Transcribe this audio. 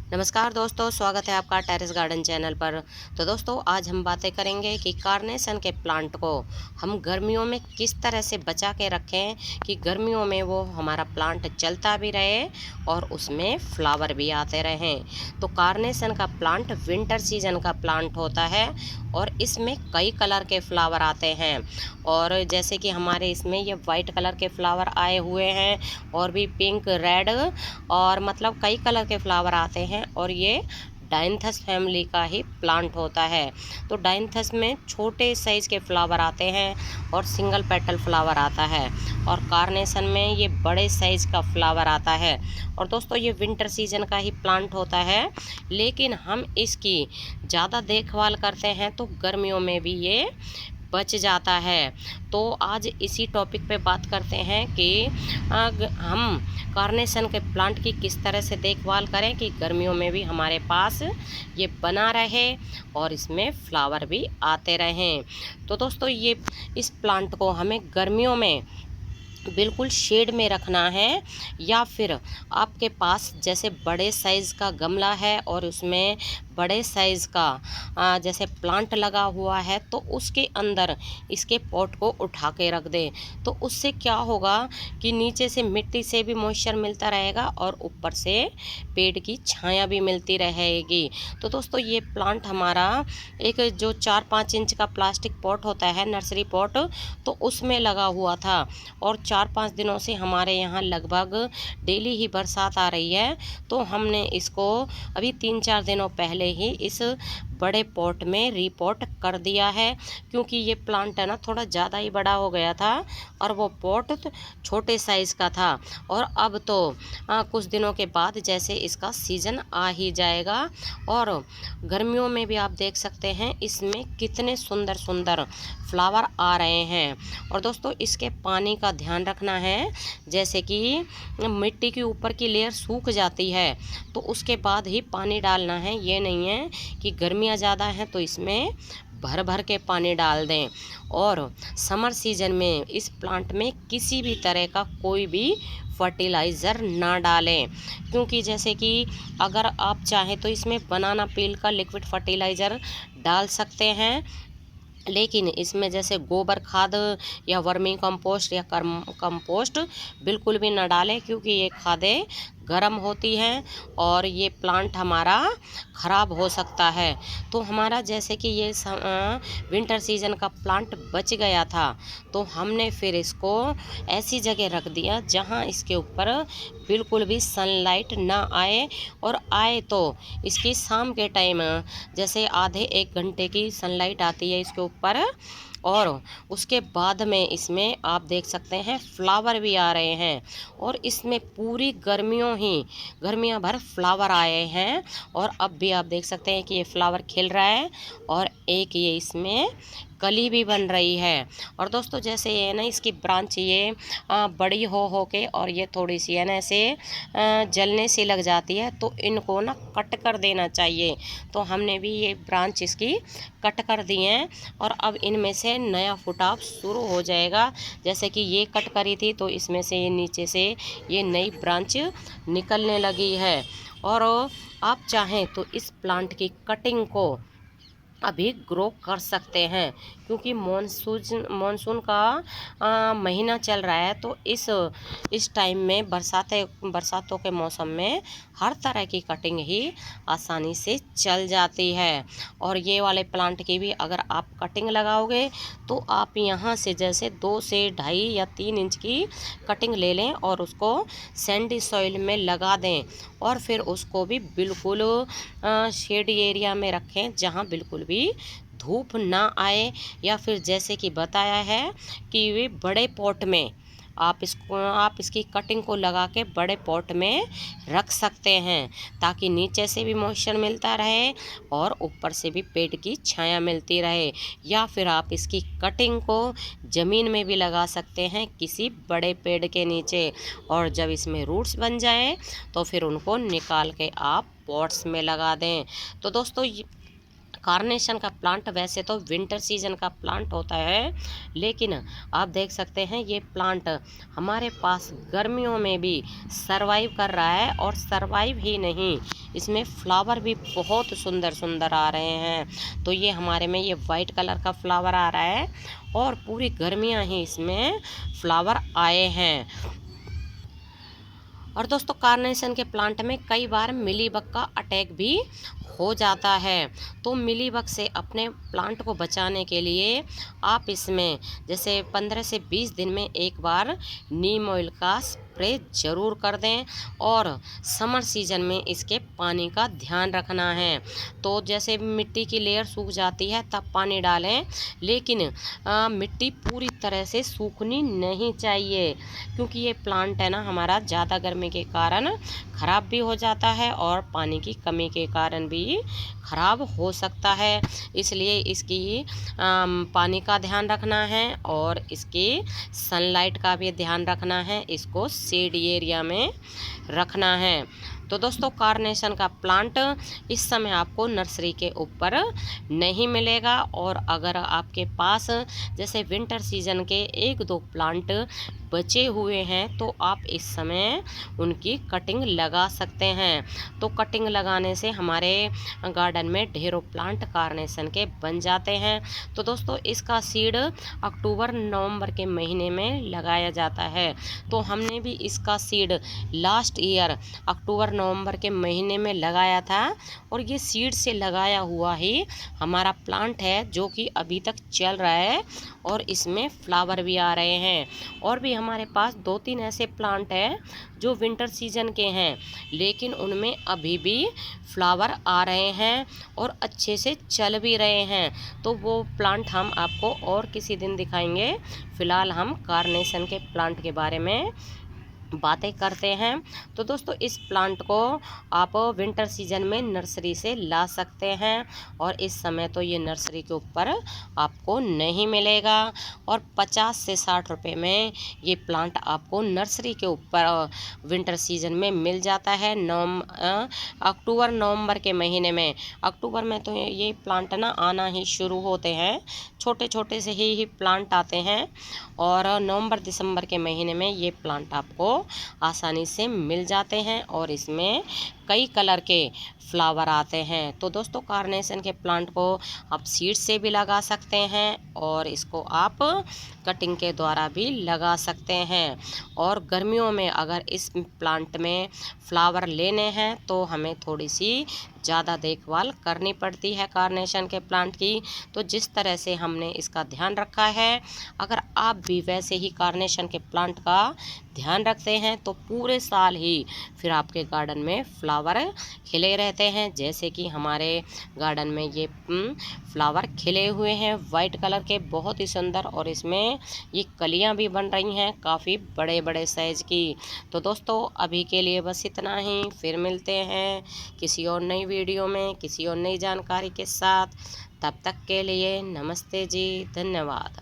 नमस्कार दोस्तों, स्वागत है आपका टेरेस गार्डन चैनल पर। तो दोस्तों, आज हम बातें करेंगे कि कार्नेशन के प्लांट को हम गर्मियों में किस तरह से बचा के रखें कि गर्मियों में वो हमारा प्लांट चलता भी रहे और उसमें फ्लावर भी आते रहें। तो कार्नेशन का प्लांट विंटर सीजन का प्लांट होता है और इसमें कई कलर के फ्लावर आते हैं। और जैसे कि हमारे इसमें ये वाइट कलर के फ्लावर आए हुए हैं और भी पिंक, रेड और मतलब कई कलर के फ्लावर आते हैं। और ये डाइंथस फैमिली का ही प्लांट होता है। तो डाइंथस में छोटे साइज़ के फ्लावर आते हैं और सिंगल पेटल फ्लावर आता है, और कार्नेशन में ये बड़े साइज़ का फ्लावर आता है। और दोस्तों, ये विंटर सीजन का ही प्लांट होता है, लेकिन हम इसकी ज़्यादा देखभाल करते हैं तो गर्मियों में भी ये बच जाता है। तो आज इसी टॉपिक पे बात करते हैं कि हम कार्नेशन के प्लांट की किस तरह से देखभाल करें कि गर्मियों में भी हमारे पास ये बना रहे और इसमें फ्लावर भी आते रहें। तो दोस्तों, ये इस प्लांट को हमें गर्मियों में बिल्कुल शेड में रखना है, या फिर आपके पास जैसे बड़े साइज़ का गमला है और उसमें बड़े साइज़ का जैसे प्लांट लगा हुआ है, तो उसके अंदर इसके पॉट को उठा के रख दें। तो उससे क्या होगा कि नीचे से मिट्टी से भी मॉइस्चर मिलता रहेगा और ऊपर से पेड़ की छाया भी मिलती रहेगी। तो दोस्तों, ये प्लांट हमारा एक जो 4-5 इंच का प्लास्टिक पॉट होता है, नर्सरी पॉट, तो उसमें लगा हुआ था। और 4-5 दिनों से हमारे यहाँ लगभग डेली ही बरसात आ रही है, तो हमने इसको अभी 3-4 दिनों पहले ही इस बड़े पॉट में रीपॉट कर दिया है, क्योंकि ये प्लांट है ना थोड़ा ज़्यादा ही बड़ा हो गया था और वो पॉट छोटे साइज़ का था। और अब तो कुछ दिनों के बाद जैसे इसका सीज़न आ ही जाएगा, और गर्मियों में भी आप देख सकते हैं इसमें कितने सुंदर सुंदर फ्लावर आ रहे हैं। और दोस्तों, इसके पानी का ध्यान रखना है। जैसे कि मिट्टी के ऊपर की लेयर सूख जाती है तो उसके बाद ही पानी डालना है। ये नहीं है कि गर्मियाँ ज़्यादा हैं तो इसमें भर भर के पानी डाल दें। और समर सीजन में इस प्लांट में किसी भी तरह का कोई भी फर्टिलाइज़र ना डालें, क्योंकि जैसे कि अगर आप चाहें तो इसमें बनाना पील का लिक्विड फर्टिलाइज़र डाल सकते हैं, लेकिन इसमें जैसे गोबर खाद या वर्मी कंपोस्ट या कंपोस्ट बिल्कुल भी ना डालें, क्योंकि ये खादें गर्म होती हैं और ये प्लांट हमारा ख़राब हो सकता है। तो हमारा जैसे कि ये विंटर सीजन का प्लांट बच गया था, तो हमने फिर इसको ऐसी जगह रख दिया जहां इसके ऊपर बिल्कुल भी सनलाइट ना आए, और आए तो इसकी शाम के टाइम जैसे आधे 1 घंटे की सनलाइट आती है इसके ऊपर, और उसके बाद में इसमें आप देख सकते हैं फ्लावर भी आ रहे हैं। और इसमें पूरी गर्मियां भर फ्लावर आए हैं, और अब भी आप देख सकते हैं कि ये फ्लावर खिल रहा है और एक ये इसमें कली भी बन रही है। और दोस्तों, जैसे ये ना इसकी ब्रांच ये बड़ी हो के और ये थोड़ी सी है ना ऐसे जलने सी लग जाती है, तो इनको ना कट कर देना चाहिए। तो हमने भी ये ब्रांच इसकी कट कर दी हैं, और अब इनमें से नया फुटाव शुरू हो जाएगा। जैसे कि ये कट करी थी तो इसमें से ये नीचे से ये नई ब्रांच निकलने लगी है। और आप चाहें तो इस प्लांट की कटिंग को अभी ग्रो कर सकते हैं, क्योंकि मानसून का महीना चल रहा है। तो इस टाइम में बरसातों के मौसम में हर तरह की कटिंग ही आसानी से चल जाती है। और ये वाले प्लांट की भी अगर आप कटिंग लगाओगे तो आप यहाँ से जैसे 2 से 2.5 या 3 इंच की कटिंग ले लें और उसको सैंडी सॉइल में लगा दें, और फिर उसको भी बिल्कुल शेड एरिया में रखें जहाँ बिल्कुल भी धूप ना आए। या फिर जैसे कि बताया है कि वे बड़े पॉट में आप इसकी कटिंग को लगा के बड़े पॉट में रख सकते हैं, ताकि नीचे से भी मॉइस्चर मिलता रहे और ऊपर से भी पेड़ की छाया मिलती रहे। या फिर आप इसकी कटिंग को ज़मीन में भी लगा सकते हैं किसी बड़े पेड़ के नीचे, और जब इसमें रूट्स बन जाएं तो फिर उनको निकाल के आप पॉट्स में लगा दें। तो दोस्तों, कार्नेशन का प्लांट वैसे तो विंटर सीजन का प्लांट होता है, लेकिन आप देख सकते हैं ये प्लांट हमारे पास गर्मियों में भी सरवाइव कर रहा है। और सरवाइव ही नहीं, इसमें फ्लावर भी बहुत सुंदर सुंदर आ रहे हैं। तो ये हमारे में ये वाइट कलर का फ्लावर आ रहा है और पूरी गर्मियां ही इसमें फ्लावर आए हैं। और दोस्तों कार्नेशन के प्लांट में कई बार मिलीबग का अटैक भी हो जाता है। तो मिलीबग से अपने प्लांट को बचाने के लिए आप इसमें जैसे 15 से 20 दिन में एक बार नीम ऑयल का स्प्रे ज़रूर कर दें। और समर सीजन में इसके पानी का ध्यान रखना है। तो जैसे मिट्टी की लेयर सूख जाती है तब पानी डालें, लेकिन मिट्टी पूरी तरह से सूखनी नहीं चाहिए, क्योंकि ये प्लांट है ना हमारा ज़्यादा गर्मी के कारण ख़राब भी हो जाता है और पानी की कमी के कारण भी ख़राब हो सकता है। इसलिए इसकी पानी का ध्यान रखना है और इसकी सनलाइट का भी ध्यान रखना है। इसको शेड एरिया में रखना है। तो दोस्तों कार्नेशन का प्लांट इस समय आपको नर्सरी के ऊपर नहीं मिलेगा। और अगर आपके पास जैसे विंटर सीजन के 1-2 प्लांट बचे हुए हैं तो आप इस समय उनकी कटिंग लगा सकते हैं। तो कटिंग लगाने से हमारे गार्डन में ढेरों प्लांट कार्नेशन के बन जाते हैं। तो दोस्तों इसका सीड अक्टूबर-नवंबर के महीने में लगाया जाता है। तो हमने भी इसका सीड लास्ट ईयर अक्टूबर-नवंबर के महीने में लगाया था और ये सीड से लगाया हुआ ही हमारा प्लांट है जो कि अभी तक चल रहा है और इसमें फ्लावर भी आ रहे हैं। और भी हमारे पास 2-3 ऐसे प्लांट हैं जो विंटर सीजन के हैं, लेकिन उनमें अभी भी फ्लावर आ रहे हैं और अच्छे से चल भी रहे हैं। तो वो प्लांट हम आपको और किसी दिन दिखाएंगे। फ़िलहाल हम कार्नेशन के प्लांट के बारे में बातें करते हैं। तो दोस्तों इस प्लांट को आप विंटर सीजन में नर्सरी से ला सकते हैं और इस समय तो ये नर्सरी के ऊपर आपको नहीं मिलेगा। और 50 से 60 रुपए में ये प्लांट आपको नर्सरी के ऊपर विंटर सीजन में मिल जाता है। अक्टूबर-नवंबर के महीने में, अक्टूबर में तो ये प्लांट ना आना ही शुरू होते हैं, छोटे छोटे से ही प्लांट आते हैं। और नवंबर-दिसंबर के महीने में ये प्लांट आपको आसानी से मिल जाते हैं और इसमें कई कलर के फ्लावर आते हैं। तो दोस्तों कार्नेशन के प्लांट को आप सीड से भी लगा सकते हैं और इसको आप कटिंग के द्वारा भी लगा सकते हैं। और गर्मियों में अगर इस प्लांट में फ्लावर लेने हैं तो हमें थोड़ी सी ज़्यादा देखभाल करनी पड़ती है कार्नेशन के प्लांट की। तो जिस तरह से हमने इसका ध्यान रखा है, अगर आप भी वैसे ही कार्नेशन के प्लांट का ध्यान रखते हैं तो पूरे साल ही फिर आपके गार्डन में फ्लावर खिले रहते हैं। जैसे कि हमारे गार्डन में ये फ्लावर खिले हुए हैं वाइट कलर के, बहुत ही सुंदर। और इसमें ये कलियां भी बन रही हैं काफ़ी बड़े बड़े साइज़ की। तो दोस्तों अभी के लिए बस इतना ही, फिर मिलते हैं किसी और नई वीडियो में किसी और नई जानकारी के साथ। तब तक के लिए नमस्ते जी, धन्यवाद।